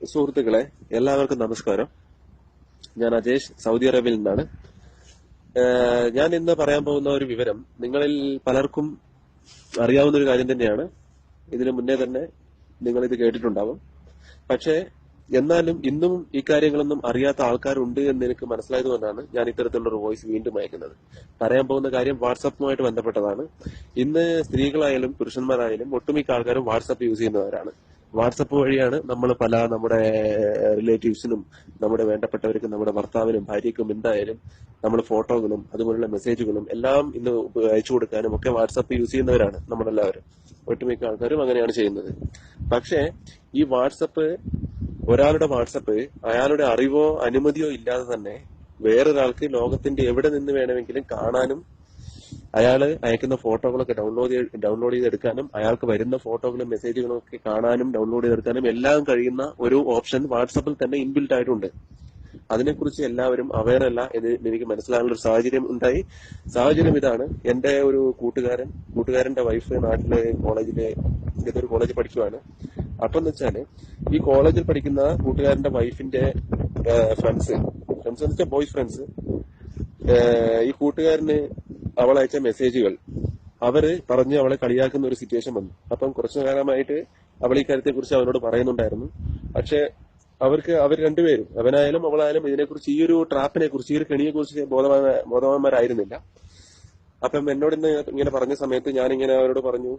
സുഹൃത്തുക്കളെ, എല്ലാവർക്കും നമസ്കാരം. ഞാൻ അജേഷ്, സൗദി അറേബ്യയിൽ നിന്നാണ്. ഞാൻ ഇന്ന് പറയാൻ പോകുന്ന ഒരു വിവരം നിങ്ങളിൽ പലർക്കും അറിയാവുന്ന ഒരു കാര്യം തന്നെയാണ്. ഇതിനു മുന്നേ തന്നെ നിങ്ങൾ ഇത് കേട്ടിട്ടുണ്ടാവും. പക്ഷേ എന്നാലും ഇന്നും ഈ കാര്യങ്ങളൊന്നും അറിയാത്ത ആൾക്കാരുണ്ട് എന്ന് എനിക്ക് മനസ്സിലായതുകൊണ്ടാണ് ഞാൻ ഇത്തരത്തിലുള്ള ഒരു വോയിസ് വീണ്ടും അയക്കുന്നത്. പറയാൻ പോകുന്ന കാര്യം വാട്സപ്പുമായിട്ട് ബന്ധപ്പെട്ടതാണ്. ഇന്ന് സ്ത്രീകളായാലും പുരുഷന്മാരായാലും ഒട്ടുമിക്ക ആൾക്കാരും വാട്സപ്പ് യൂസ് ചെയ്യുന്നവരാണ്. വാട്സപ്പ് വഴിയാണ് നമ്മൾ നമ്മുടെ റിലേറ്റീവ്സിനും നമ്മുടെ വേണ്ടപ്പെട്ടവർക്കും നമ്മുടെ ഭർത്താവിനും ഭാര്യയ്ക്കും എന്തായാലും നമ്മൾ ഫോട്ടോകളും അതുപോലുള്ള മെസ്സേജുകളും എല്ലാം ഇന്ന് അയച്ചു കൊടുക്കാനും ഒക്കെ വാട്സപ്പ് യൂസ് ചെയ്യുന്നവരാണ് നമ്മളെല്ലാവരും. ഒട്ടുമിക്ക ആൾക്കാരും അങ്ങനെയാണ് ചെയ്യുന്നത്. പക്ഷേ ഈ ഒരാളുടെ വാട്സപ്പ് അയാളുടെ അറിവോ അനുമതിയോ ഇല്ലാതെ തന്നെ വേറൊരാൾക്ക് ലോകത്തിന്റെ എവിടെ നിന്ന് വേണമെങ്കിലും കാണാനും അയാൾ അയക്കുന്ന ഫോട്ടോകളൊക്കെ ഡൗൺലോഡ് ചെയ്തെടുക്കാനും അയാൾക്ക് വരുന്ന ഫോട്ടോകളും മെസ്സേജുകളും ഒക്കെ കാണാനും ഡൗൺലോഡ് ചെയ്തെടുക്കാനും എല്ലാം കഴിയുന്ന ഒരു ഓപ്ഷൻ വാട്സപ്പിൽ തന്നെ ഇൻബിൽറ്റ് ആയിട്ടുണ്ട്. അതിനെക്കുറിച്ച് എല്ലാവരും അവെയർ അല്ല എന്ന് എനിക്ക് മനസ്സിലാകാനുള്ള ഒരു സാഹചര്യം ഉണ്ടായി. സാഹചര്യം ഇതാണ്: എന്റെ ഒരു കൂട്ടുകാരന്റെ വൈഫ് നാട്ടിലെ ഏതൊരു കോളേജിൽ പഠിക്കുവാണ്. അപ്പൊ എന്ന് വെച്ചാല് ഈ കോളേജിൽ പഠിക്കുന്ന കൂട്ടുകാരന്റെ വൈഫിന്റെ ഫ്രണ്ട്സ് എന്ന് വെച്ചാൽ ബോയ് ഫ്രണ്ട്സ്, ഈ കൂട്ടുകാരന് അവൾ അയച്ച മെസ്സേജുകൾ അവര് പറഞ്ഞ് അവളെ കളിയാക്കുന്ന ഒരു സിറ്റുവേഷൻ വന്നു. അപ്പം കുറച്ചു കാലമായിട്ട് അവൾ ഈ കാര്യത്തെ കുറിച്ച് അവനോട് പറയുന്നുണ്ടായിരുന്നു. പക്ഷെ അവർ രണ്ടുപേരും, അവനായാലും അവളായാലും, ഇതിനെക്കുറിച്ച് ഈ ഒരു ട്രാപ്പിനെ കുറിച്ച്, ഈ ഒരു കെണിയെ കുറിച്ച് ബോധവാന്മാരായിരുന്നില്ല. അപ്പം എന്നോട് ഇങ്ങനെ പറഞ്ഞ സമയത്ത് ഞാനിങ്ങനെ അവരോട് പറഞ്ഞു,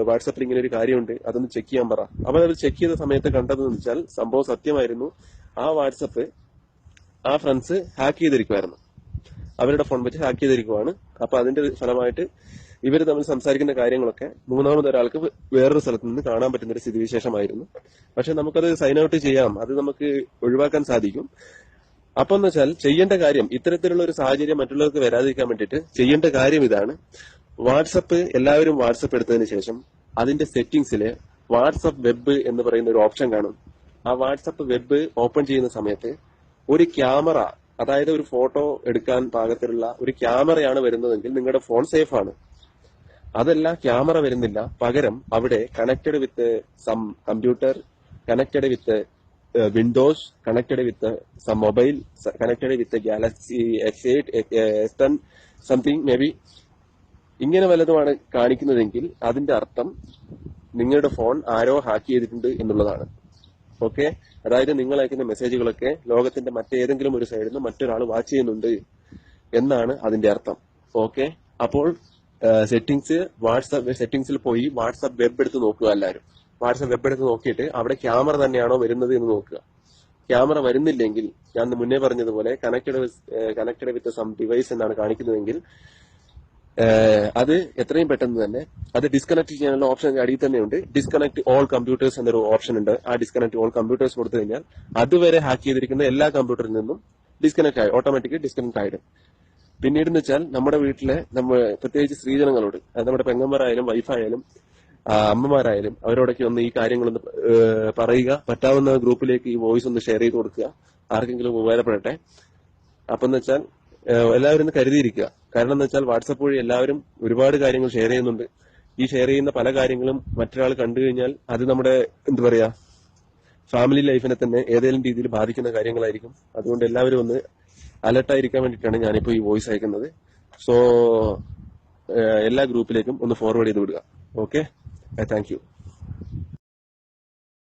വാട്സാപ്പിൽ ഇങ്ങനെ ഒരു കാര്യമുണ്ട്, അതൊന്ന് ചെക്ക് ചെയ്യാൻ പറ. അവരത് ചെക്ക് ചെയ്ത സമയത്ത് കണ്ടതെന്ന് വെച്ചാൽ സംഭവം സത്യമായിരുന്നു. ആ വാട്സപ്പ് ആ ഫ്രണ്ട്സ് ഹാക്ക് ചെയ്തിരിക്കുമായിരുന്നു. അവരുടെ ഫോൺ വെച്ച് ഹാക്ക് ചെയ്തിരിക്കുവാണ്. അപ്പൊ അതിന്റെ ഫലമായിട്ട് ഇവർ തമ്മിൽ സംസാരിക്കുന്ന കാര്യങ്ങളൊക്കെ മൂന്നാമതൊരാൾക്ക് വേറൊരു സ്ഥലത്ത് നിന്ന് കാണാൻ പറ്റുന്ന ഒരു സ്ഥിതിവിശേഷമായിരുന്നു. പക്ഷെ നമുക്കത് സൈൻ ഔട്ട് ചെയ്യാം, അത് നമുക്ക് ഒഴിവാക്കാൻ സാധിക്കും. അപ്പൊ എന്ന് വെച്ചാൽ ചെയ്യേണ്ട കാര്യം, ഇത്തരത്തിലുള്ള ഒരു സാഹചര്യം മറ്റുള്ളവർക്ക് വരാതിരിക്കാൻ വേണ്ടിയിട്ട് ചെയ്യേണ്ട കാര്യം ഇതാണ്: എല്ലാവരും വാട്സപ്പ് എടുത്തതിന് ശേഷം അതിന്റെ സെറ്റിംഗ്സില് വാട്സപ്പ് വെബ് എന്ന് പറയുന്ന ഒരു ഓപ്ഷൻ കാണും. ആ വാട്സപ്പ് വെബ് ഓപ്പൺ ചെയ്യുന്ന സമയത്ത് ഒരു ക്യാമറ, അതായത് ഒരു ഫോട്ടോ എടുക്കാൻ പാകത്തിലുള്ള ഒരു ക്യാമറയാണ് വരുന്നതെങ്കിൽ നിങ്ങളുടെ ഫോൺ സേഫ് ആണ്. അതല്ല, ക്യാമറ വരുന്നില്ല, പകരം അവിടെ connected with some computer, connected with Windows, connected with some mobile, connected with Galaxy S8, S10 something maybe, ഇങ്ങനെ വല്ലതുമാണ് കാണിക്കുന്നതെങ്കിൽ അതിന്റെ അർത്ഥം നിങ്ങളുടെ ഫോൺ ആരോ ഹാക്ക് ചെയ്തിട്ടുണ്ട് എന്നുള്ളതാണ്. ഓക്കെ, അതായത് നിങ്ങൾ അയക്കുന്ന മെസ്സേജുകളൊക്കെ ലോകത്തിന്റെ മറ്റേതെങ്കിലും ഒരു സൈഡിൽ നിന്ന് മറ്റൊരാൾ വാച്ച് ചെയ്യുന്നുണ്ട് എന്നാണ് അതിന്റെ അർത്ഥം. ഓക്കെ, അപ്പോൾ വാട്സാപ്പ് സെറ്റിംഗ്സിൽ പോയി വാട്സാപ്പ് വെബ് എടുത്ത് നോക്കുക. എല്ലാവരും വാട്സാപ്പ് വെബ് എടുത്ത് നോക്കിയിട്ട് അവിടെ ക്യാമറ തന്നെയാണോ വരുന്നത് എന്ന് നോക്കുക. ക്യാമറ വരുന്നില്ലെങ്കിൽ, ഞാൻ മുന്നേ പറഞ്ഞതുപോലെ കണക്റ്റഡ് വിത്ത് സം ഡിവൈസ് എന്നാണ് കാണിക്കുന്നതെങ്കിൽ അത് എത്രയും പെട്ടെന്ന് തന്നെ അത് ഡിസ്കണക്ട് ചെയ്യാനുള്ള ഓപ്ഷൻ അടിയിൽ തന്നെയുണ്ട്. ഡിസ്കണക്ട് ഓൾ കമ്പ്യൂട്ടേഴ്സ് എന്നൊരു ഓപ്ഷൻ ഉണ്ട്. ആ ഡിസ്കണക്ട് ഓൾ കമ്പ്യൂട്ടേഴ്സ് കൊടുത്തു കഴിഞ്ഞാൽ അതുവരെ ഹാക്ക് ചെയ്തിരിക്കുന്ന എല്ലാ കമ്പ്യൂട്ടറിൽ നിന്നും ഓട്ടോമാറ്റിക്കലി ഡിസ്കണക്ട് ആയിടും. പിന്നീട് എന്ന് വെച്ചാൽ നമ്മുടെ വീട്ടിലെ പ്രത്യേകിച്ച് സ്ത്രീജനങ്ങളോട്, നമ്മുടെ പെങ്ങന്മാരായാലും വൈഫായാലും അമ്മമാരായാലും അവരോടൊക്കെ ഒന്ന് ഈ കാര്യങ്ങളൊന്ന് പറയുക. പറ്റാവുന്ന ഗ്രൂപ്പിലേക്ക് ഈ വോയിസ് ഒന്ന് ഷെയർ ചെയ്ത് കൊടുക്കുക, ആർക്കെങ്കിലും ഉപകാരപ്പെടട്ടെ. അപ്പൊ എന്ന് വെച്ചാൽ എല്ലാവരും ഒന്ന് കരുതിയിരിക്കുക. കാരണം എന്ന് വെച്ചാൽ വാട്സപ്പ് വഴി എല്ലാവരും ഒരുപാട് കാര്യങ്ങൾ ഷെയർ ചെയ്യുന്നുണ്ട്. ഈ ഷെയർ ചെയ്യുന്ന പല കാര്യങ്ങളും മറ്റൊരാൾ കണ്ടു കഴിഞ്ഞാൽ അത് നമ്മുടെ ഫാമിലി ലൈഫിനെ തന്നെ ഏതെങ്കിലും രീതിയിൽ ബാധിക്കുന്ന കാര്യങ്ങളായിരിക്കും. അതുകൊണ്ട് എല്ലാവരും ഒന്ന് അലർട്ടായിരിക്കാൻ വേണ്ടിയിട്ടാണ് ഞാനിപ്പോ ഈ വോയിസ് അയക്കുന്നത്. സോ എല്ലാ ഗ്രൂപ്പിലേക്കും ഒന്ന് ഫോർവേഡ് ചെയ്ത് വിടുക. Okay, thank you.